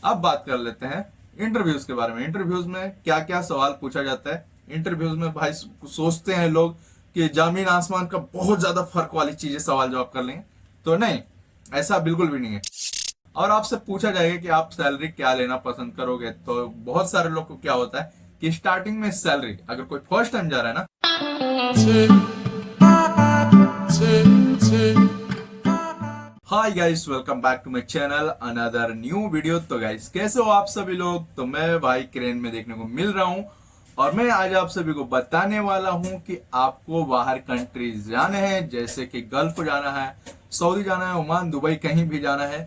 अब बात कर लेते हैं इंटरव्यूज के बारे में। इंटरव्यूज में क्या क्या सवाल पूछा जाता है। इंटरव्यूज में भाई सोचते हैं लोग कि जमीन आसमान का बहुत ज्यादा फर्क वाली चीजें सवाल जवाब कर लेंगे, तो नहीं, ऐसा बिल्कुल भी नहीं है। और आपसे पूछा जाएगा कि आप सैलरी क्या लेना पसंद करोगे, तो बहुत सारे लोग को क्या होता है कि स्टार्टिंग में सैलरी, अगर कोई फर्स्ट टाइम जा रहा है ना, hi guys, welcome back to my channel, another new video. तो गाइस कैसे हो आप सभी लोग। तो मैं भाई क्रेन में देखने को मिल रहा हूं और मैं आज आप सभी को बताने वाला हूं कि आपको बाहर कंट्रीज जाने हैं, जैसे कि गल्फ जाना है, सऊदी जाना है, ओमान, दुबई, कहीं भी जाना है।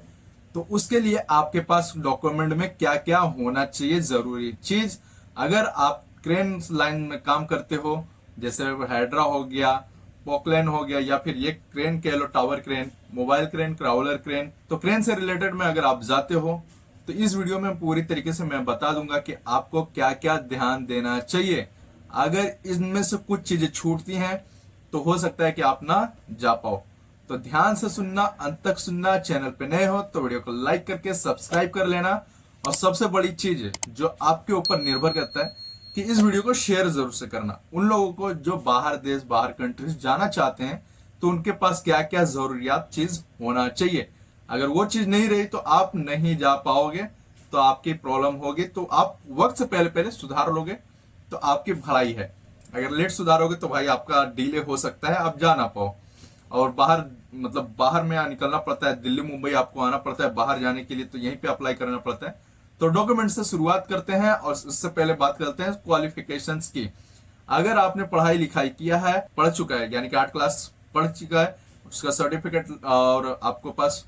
तो उसके लिए आपके पास डॉक्यूमेंट में क्या क्या होना चाहिए, जरूरी चीज। अगर आप क्रेन लाइन में काम करते हो, जैसे हाइड्रा हो गया, पॉकलैंड हो गया, या फिर ये क्रेन कह लो, tower crane, mobile crane, crawler crane, तो क्रेन से रिलेटेड में अगर आप जाते हो तो इस वीडियो में पूरी तरीके से मैं बता दूंगा कि आपको क्या क्या ध्यान देना चाहिए। अगर इनमें से कुछ चीजें छूटती हैं तो हो सकता है कि आप ना जा पाओ। तो ध्यान से सुनना, अंत तक सुनना। चैनल पे नए हो तो वीडियो को लाइक करके सब्सक्राइब कर लेना। और सबसे बड़ी चीज जो आपके ऊपर निर्भर करता है कि इस वीडियो को शेयर जरूर से करना उन लोगों को जो बाहर देश, बाहर कंट्रीज जाना चाहते हैं, तो उनके पास क्या क्या जरूरियात चीज होना चाहिए। अगर वो चीज नहीं रही तो आप नहीं जा पाओगे, तो आपकी प्रॉब्लम होगी। तो आप वक्त से पहले पहले सुधार लोगे तो आपकी भलाई है। अगर लेट सुधारोगे तो भाई आपका डिले हो सकता है, आप जा ना पाओ। और बाहर मतलब बाहर में निकलना पड़ता है, दिल्ली मुंबई आपको आना पड़ता है बाहर जाने के लिए, तो यहीं पे अप्लाई करना पड़ता है। तो डॉक्यूमेंट से शुरुआत करते हैं और उससे पहले बात करते हैं क्वालिफिकेशंस की। अगर आपने पढ़ाई लिखाई किया है, पढ़ चुका है, यानी कि 8 क्लास पढ़ चुका है, उसका सर्टिफिकेट और आपको पास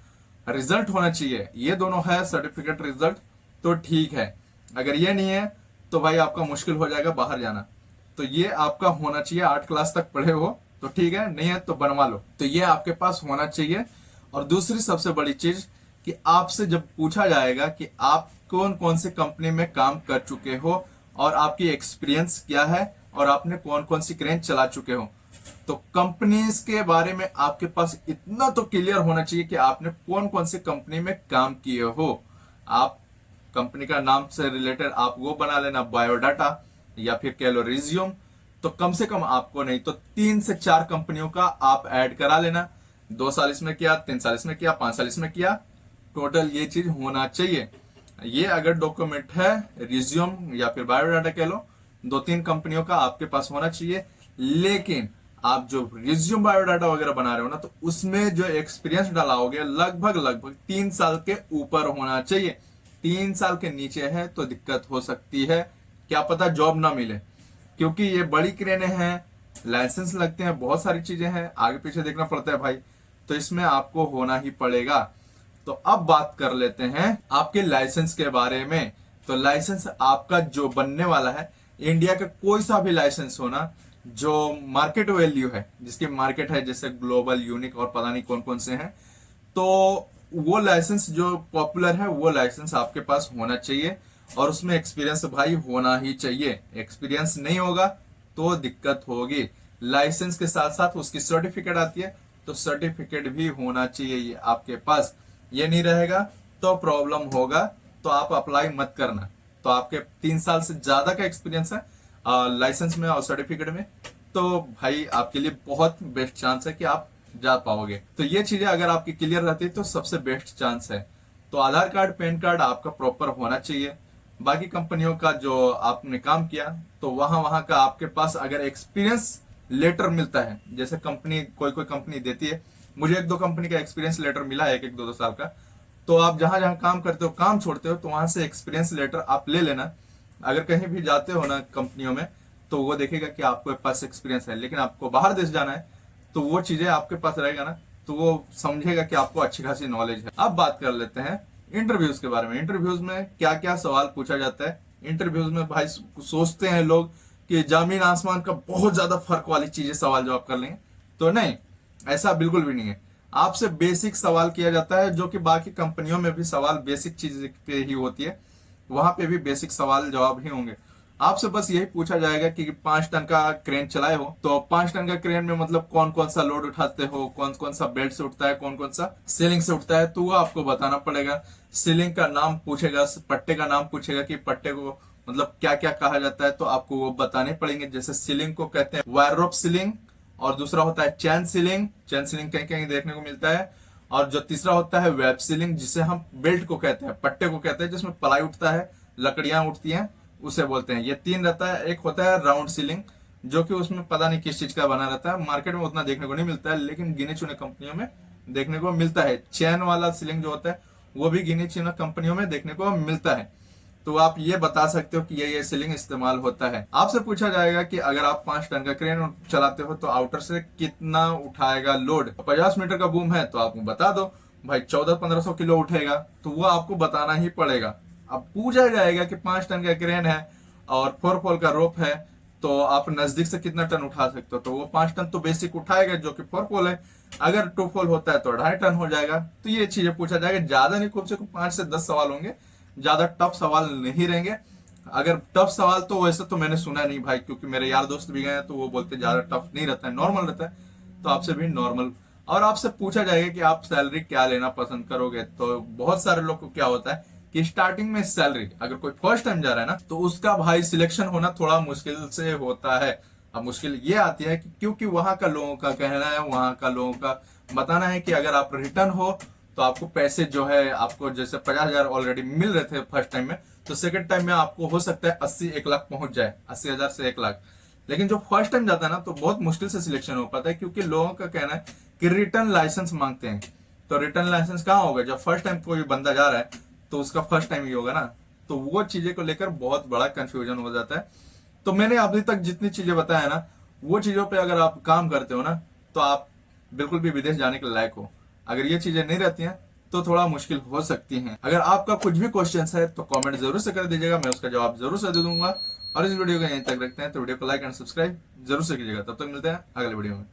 रिजल्ट होना चाहिए, ये दोनों है, सर्टिफिकेट रिजल्ट, तो ठीक है। अगर ये नहीं है तो भाई आपका मुश्किल हो जाएगा बाहर जाना। तो ये आपका होना चाहिए, 8 क्लास तक पढ़े हो तो ठीक है, नहीं है तो बनवा लो। तो ये आपके पास होना चाहिए। और दूसरी सबसे बड़ी चीज कि आपसे जब पूछा जाएगा कि आप कौन कौन सी कंपनी में काम कर चुके हो और आपकी एक्सपीरियंस क्या है और आपने कौन कौन सी क्रेन चला चुके हो, तो कंपनीज के बारे में आपके पास इतना तो क्लियर होना चाहिए कि आपने कौन कौन सी कंपनी में काम किए हो। आप कंपनी का नाम से रिलेटेड आप वो बना लेना, बायोडाटा या फिर कह लो रिज्यूम। तो कम से कम आपको नहीं तो 3 से 4 कंपनियों का आप ऐड करा लेना। 2 साल इसमें किया, 3 साल इसमें किया, 5 साल इसमें किया, टोटल ये चीज होना चाहिए। ये अगर डॉक्यूमेंट है, रिज्यूम या फिर बायोडाटा कह लो, 2-3 कंपनियों का आपके पास होना चाहिए। लेकिन आप जो रिज्यूम बायोडाटा वगैरह बना रहे हो ना, तो उसमें जो एक्सपीरियंस डालाओगे लगभग लगभग 3 साल के ऊपर होना चाहिए। 3 साल के नीचे है तो दिक्कत हो सकती है, क्या पता जॉब ना मिले, क्योंकि ये बड़ी क्रेनें हैं, लाइसेंस लगते हैं, बहुत सारी चीजें हैं, आगे पीछे देखना पड़ता है भाई। तो इसमें आपको होना ही पड़ेगा। तो अब बात कर लेते हैं आपके लाइसेंस के बारे में। तो लाइसेंस आपका जो बनने वाला है, इंडिया का कोई सा भी लाइसेंस होना जो मार्केट वैल्यू है, जिसकी मार्केट है, जैसे ग्लोबल, यूनिक और पता नहीं कौन कौन से हैं, तो वो लाइसेंस जो पॉपुलर है वो लाइसेंस आपके पास होना चाहिए। और उसमें एक्सपीरियंस भाई होना ही चाहिए। एक्सपीरियंस नहीं होगा तो दिक्कत होगी। लाइसेंस के साथ साथ उसकी सर्टिफिकेट आती है, तो सर्टिफिकेट भी होना चाहिए ये आपके पास। ये नहीं रहेगा तो प्रॉब्लम होगा, तो आप अप्लाई मत करना। तो आपके 3 साल से ज्यादा का एक्सपीरियंस है लाइसेंस में और सर्टिफिकेट में, तो भाई आपके लिए बहुत बेस्ट चांस है कि आप जा पाओगे। तो ये चीजें अगर आपकी क्लियर रहती है तो सबसे बेस्ट चांस है। तो आधार कार्ड, पैन कार्ड आपका प्रॉपर होना चाहिए। बाकी कंपनियों का जो आपने काम किया, तो वहां वहां का आपके पास अगर एक्सपीरियंस लेटर मिलता है, जैसे कंपनी कोई कोई कंपनी देती है, मुझे 1-2 कंपनी का एक्सपीरियंस लेटर मिला है, 1-1, 2-2 साल का। तो आप जहां जहां काम करते हो, काम छोड़ते हो, तो वहां से एक्सपीरियंस लेटर आप ले लेना। अगर कहीं भी जाते हो ना कंपनियों में, तो वो देखेगा कि आपके पास एक्सपीरियंस है, लेकिन आपको बाहर देश जाना है तो वो चीजें आपके पास रहेगा ना, तो वो समझेगा कि आपको अच्छी खासी नॉलेज है। अब बात कर लेते हैं इंटरव्यूज के बारे में। इंटरव्यूज में क्या क्या सवाल पूछा जाता है। इंटरव्यूज में भाई सोचते हैं लोग कि जमीन आसमान का बहुत ज्यादा फर्क वाली चीजें सवाल जवाब कर लेंगे, तो नहीं, ऐसा बिल्कुल भी नहीं है। आपसे बेसिक सवाल किया जाता है, जो कि बाकी कंपनियों में भी सवाल बेसिक चीज पे ही होती है, वहां पे भी बेसिक सवाल जवाब ही होंगे। आपसे बस यही पूछा जाएगा कि 5 टन का क्रेन चलाए हो, तो 5 टन का क्रेन में मतलब कौन कौन सा लोड उठाते हो, कौन कौन सा बेल्ट से उठता है, कौन कौन सा सीलिंग से उठता है, तो वो आपको बताना पड़ेगा। सीलिंग का नाम पूछेगा, पट्टे का नाम पूछेगा कि पट्टे को मतलब क्या क्या कहा जाता है, तो आपको वो बताने पड़ेंगे। जैसे सीलिंग को कहते हैं वायर रोप सीलिंग, और दूसरा होता है चैन सीलिंग। चैन सीलिंग कहीं कहीं देखने को मिलता है। और जो तीसरा होता है वेब सीलिंग, जिसे हम बेल्ट को कहते हैं, पट्टे को कहते हैं, जिसमें प्लाई उठता है, लकड़ियां उठती हैं, उसे बोलते हैं। ये 3 रहता है। एक होता है राउंड सीलिंग, जो कि उसमें पता नहीं किस चीज का बना रहता है, मार्केट में उतना देखने को नहीं मिलता है, लेकिन गिने चुने कंपनियों में देखने को मिलता है। चैन वाला सीलिंग जो होता है वो भी गिने चुने कंपनियों में देखने को मिलता है। तो आप ये बता सकते हो कि ये सीलिंग इस्तेमाल होता है। आपसे पूछा जाएगा कि अगर आप 5 टन का क्रेन चलाते हो तो आउटर से कितना उठाएगा लोड। 50 मीटर का बूम है तो आपको बता दो भाई 1400-1500 किलो उठेगा, तो वो आपको बताना ही पड़ेगा। अब पूछा जाएगा कि 5 टन का क्रेन है और 4 पोल का रोप है, तो आप नजदीक से कितना टन उठा सकते हो, तो वो 5 टन तो बेसिक उठाएगा, जो कि 4 पोल है। अगर 2 पोल होता है तो 2.5 टन हो जाएगा। तो ये चीजें पूछा जाएगा, ज्यादा नहीं, खूब से खूब 5 से 10 सवाल होंगे, ज्यादा टफ सवाल नहीं रहेंगे। अगर टफ सवाल तो वैसे तो मैंने सुना नहीं भाई, क्योंकि मेरे यार दोस्त भी गए हैं तो वो बोलते ज्यादा टफ नहीं रहता है, नॉर्मल रहता है। तो आपसे भी नॉर्मल। और आपसे पूछा जाएगा कि आप सैलरी क्या लेना पसंद करोगे। तो बहुत सारे लोग को क्या होता है कि स्टार्टिंग में सैलरी, अगर कोई फर्स्ट टाइम जा रहा है ना, तो उसका भाई सिलेक्शन होना थोड़ा मुश्किल से होता है। अब मुश्किल ये आती है कि क्योंकि वहां का लोगों का कहना है, वहां का लोगों का बताना है कि अगर आप रिटर्न हो तो आपको पैसे जो है, आपको जैसे 50,000 ऑलरेडी मिल रहे थे फर्स्ट टाइम में, तो सेकंड टाइम में आपको हो सकता है 80-1 लाख पहुंच जाए, 80,000 से 1 लाख। लेकिन जो फर्स्ट टाइम जाता है ना, तो बहुत मुश्किल से सिलेक्शन हो पाता है, क्योंकि लोगों का कहना है कि रिटर्न लाइसेंस मांगते हैं। तो रिटर्न लाइसेंस कहाँ होगा, जब फर्स्ट टाइम कोई बंदा जा रहा है तो उसका फर्स्ट टाइम ही होगा ना। तो वो चीजें को लेकर बहुत बड़ा कंफ्यूजन हो जाता है। तो मैंने अभी तक जितनी चीजें बताया ना, वो चीजों पे अगर आप काम करते हो ना, तो आप बिल्कुल भी विदेश जाने के लायक हो। अगर ये चीजें नहीं रहती हैं तो थोड़ा मुश्किल हो सकती हैं। अगर आपका कुछ भी क्वेश्चन है तो कमेंट जरूर से कर दीजिएगा, मैं उसका जवाब जरूर से दे दूंगा। और इस वीडियो को यहीं तक रखते हैं, तो वीडियो को लाइक एंड सब्सक्राइब जरूर से कीजिएगा। तब तक मिलते हैं अगले वीडियो में।